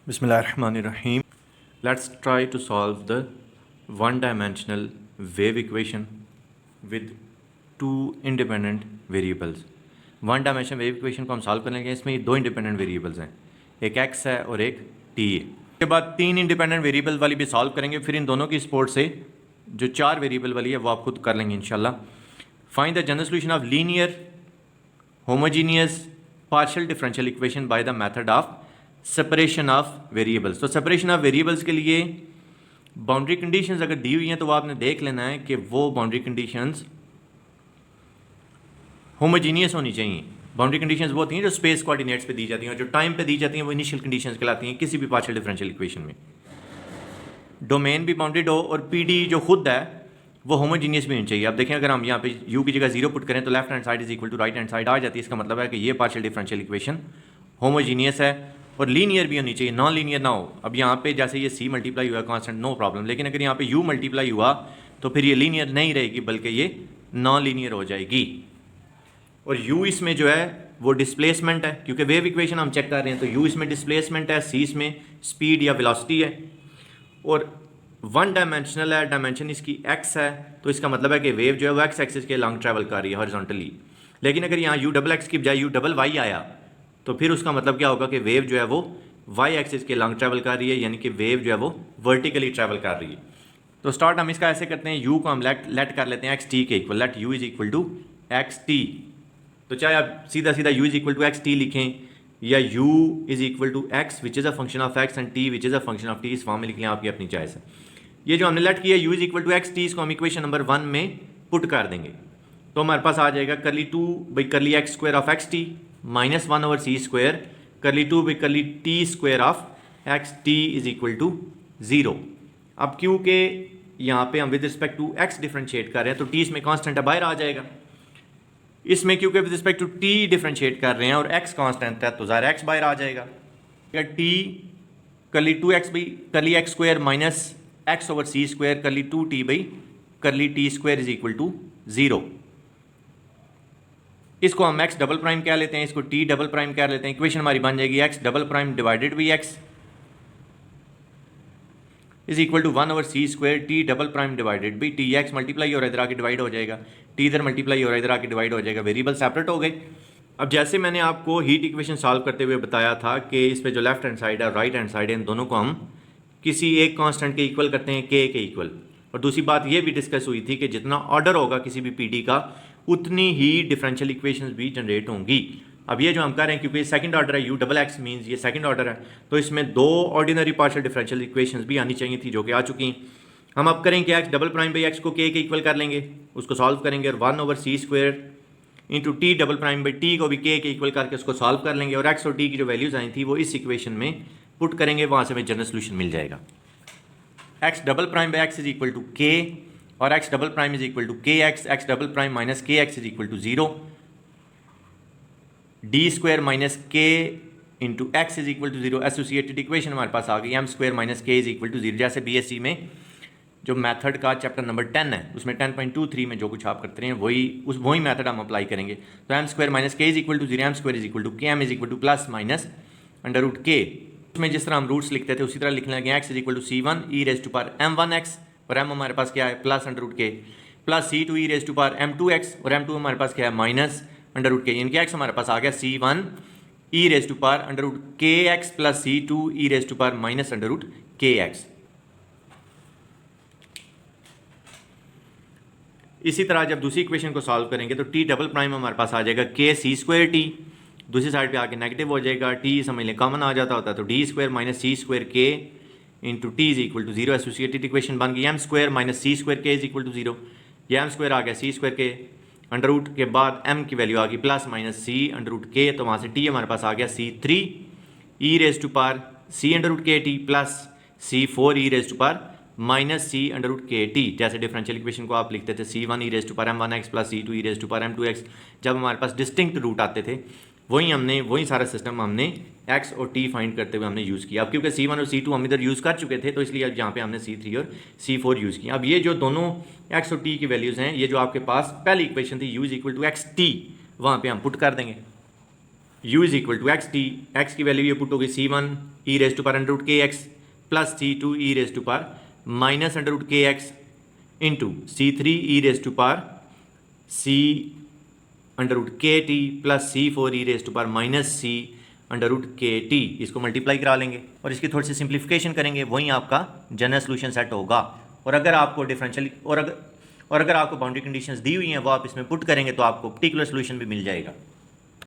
Bismillahirrahmanirrahim. Let's try to solve the one-dimensional wave equation with two independent variables. One dimensional wave equation को हम solve करेंगे। इसमें दो independent variables हैं, एक x है और एक t है। उसके बाद तीन इंडिपेंडेंट वेरिएबल वाली भी सॉल्व करेंगे, फिर इन दोनों की सपोर्ट से जो चार वेरिएबल वाली है वो आप खुद कर लेंगे इंशाल्लाह। Find the general solution of linear homogeneous partial differential equation by the method of separation of variables. तो सेपरेशन ऑफ वेरिएबल्स के लिए बाउंड्री कंडीशंस अगर दी हुई हैं तो वो आपने देख लेना है कि वो बाउंड्री कंडीशंस होमोजीनियस होनी चाहिए। बाउंड्री कंडीशंस वो होती हैं जो स्पेस कोऑर्डिनेट्स पे दी जाती हैं और जो टाइम पे दी जाती हैं वो इनिशियल कंडीशंस कहलाती हैं किसी भी पार्शियल डिफरेंशियल इक्वेशन में। डोमेन भी बाउंडेड हो और पीडी जो खुद है वो होमोजीनियस भी होनी चाहिए। अब देखें, अगर हम यहाँ पे u की जगह 0 पुट करें तो left hand side is equal to right hand side आ जाती है। इसका मतलब है कि ये पार्शियल डिफरेंशियल इक्वेशन होमोजीनियस है और लीनियर भी होनी चाहिए, नॉन लीनियर ना हो। अब यहाँ पे जैसे ये c मल्टीप्लाई हुआ कांस्टेंट, नो प्रॉब्लम, लेकिन अगर यहाँ पे u मल्टीप्लाई हुआ तो फिर ये लीनियर नहीं रहेगी बल्कि ये नॉन लीनियर हो जाएगी। और u इसमें जो है वो डिस्प्लेसमेंट है, क्योंकि वेव इक्वेशन हम चेक कर रहे हैं तो u इसमें डिस्प्लेसमेंट है, c इसमें स्पीड या वेलोसिटी है और वन डायमेंशनल है, डायमेंशन इसकी x है, तो इसका मतलब है कि वेव जो है वो x एक्सिस के लॉन्ग ट्रैवल कर रही है हॉरिजॉन्टली। लेकिन अगर यहाँ u डबल x की बजाय u डबल y आया तो फिर उसका मतलब क्या होगा कि वेव जो है वो y एक्सिस के लॉन्ग ट्रैवल कर रही है, यानी कि वेव जो है वो वर्टिकली ट्रैवल कर रही है। तो स्टार्ट हम इसका ऐसे करते हैं, u को हम लेट कर लेते हैं xt के equal, let u is equal to xt। तो चाहे आप सीधा सीधा u is equal to xt लिखें या u is equal to x which is a function of x and t which is a function of t, इस form में लिख लें, आपकी अपनी चॉइस है। ये जो हमने लेट किया u is equal to xt, इसको हम इक्वेशन नंबर 1 में पुट कर देंगे तो हमारे पास आ जाएगा करली 2 by curly x square of xt minus 1 over c square curly 2 by curly t square of xt is equal to 0। अब क्योंकि यहाँ पे हम with respect to x differentiate कर रहे हैं तो t इसमें कांस्टेंट है, बाहर आ जाएगा। इसमें क्योंकि with respect to t differentiate कर रहे हैं और x कांस्टेंट है तो ज़ाहिर x बाहर आ जाएगा। या t करली 2x by curly x square minus x over c square curly 2t by curly t square is equal to 0। इसको हम x डबल प्राइम कह लेते हैं, इसको t डबल प्राइम कह लेते हैं। इक्वेशन हमारी बन जाएगी x double prime divided by x is equal to 1 over c square t double prime divided by t। x multiply और इधर आके डिवाइड हो जाएगा, t इधर मल्टीप्लाई और इधर आके डिवाइड हो जाएगा, वेरिएबल सेपरेट हो गए। अब जैसे मैंने आपको हीट इक्वेशन सॉल्व करते हुए बताया था कि इस पे जो लेफ्ट हैंड साइड है राइट हैंड साइड है, इन दोनों को हम किसी एक कांस्टेंट के इक्वल करते हैं, k के इक्वल। और दूसरी बात ये भी डिस्कस हुई थी कि जितना ऑर्डर होगा किसी भी पीडी का उतनी ही डिफरेंशियल इक्वेशंस भी जनरेट होंगी। अब ये जो हम कर रहे हैं क्योंकि सेकंड ऑर्डर है, u डबल एक्स मीन्स ये सेकंड ऑर्डर है, तो इसमें दो ऑर्डिनरी पार्शियल डिफरेंशियल इक्वेशंस भी आनी चाहिए थी जो कि आ चुकी हैं। हम अब करेंगे x double prime by x को k के इक्वल कर लेंगे, उसको सॉल्व करेंगे और 1 over c square into T double prime by T को भी k के इक्वल करके उसको सॉल्व कर लेंगे और x और t की जो वैल्यूज आई थी वो इस इक्वेशन में पुट करेंगे, वहाँ से हमें जनरल सोल्यूशन मिल जाएगा। x double prime by x is equal to k और x double prime is equal to K x, x double prime minus K x is equal to 0, D square minus K into x is equal to 0। Associated equation हमारे पास आ गई M square minus K is equal to 0। जैसे BSc में जो method का chapter number 10 है उसमें 10.23 में जो कुछ आप करते हैं वही मेथड हम अप्लाई करेंगे। तो M square minus K is equal to 0, M square is equal to K, M is equal to plus minus under root K. उसमें जिस तरह हम रूट्स लिखते थे उसी तरह लिखने लगे, X is equal to c1 E raise to power m1x और m हमारे पास क्या है प्लस अंडर रूट के, plus c2 E raise to power m2x और m2 हमारे पास क्या है माइनस अंडर रूट के, यानी कि x हमारे पास आ गया c1 E raise to power under root K x plus c2 E raise to power minus under root K x. इसी तरह जब दूसरी इक्वेशन को सॉल्व करेंगे तो t डबल प्राइम हमारे पास आ जाएगा के सी स्क्वायर टी, दूसरी साइड पे आके नेगेटिव हो जाएगा, t समझ लें कॉमन आ जाता होता है तो D square minus C square K into T is equal to 0। Associated equation बन गई M square minus C square K is equal to 0। ये एम स्क्वायर आ गया C square K, under root के बाद m की वैल्यू आ गई plus minus C under root K, तो वहाँ से t हमारे पास आ गया c3 e raise to power c under root K T plus c4 e raise to power minus c under root K T. जैसे डिफरेंशियल इक्वेशन को आप लिखते थे c1 E raise to power m1x plus c2 E raise to power m2x, जब हमारे पास distinct root आते थे वही सारा सिस्टम हमने x और t फाइंड करते हुए हमने यूज़ किया। अब क्योंकि c1 और c2 हम इधर यूज़ कर चुके थे तो इसलिए अब यहाँ पे हमने c3 और c4 यूज़ किया। अब ये जो दोनों x और t की वैल्यूज़ हैं, ये जो आपके पास पहली इक्वेशन थी u is equal to x T, वहाँ पे हम पुट कर देंगे। u is equal to x T, x की वैल्यू ये पुट होगी C1 e raise to power under root K x plus C2 e raise to power minus under root K x into C3 e raise to power C under root K T plus C4 e raise to power minus C under root K T. इसको multiply करा लेंगे और इसकी थोड़ी सी simplification करेंगे, वहीं आपका general solution set होगा। और अगर आपको डिफरेंशियल और अगर आपको बाउंड्री कंडीशंस दी हुई हैं वो आप इसमें पुट करेंगे तो आपको पर्टिकुलर सोल्यूशन भी मिल जाएगा।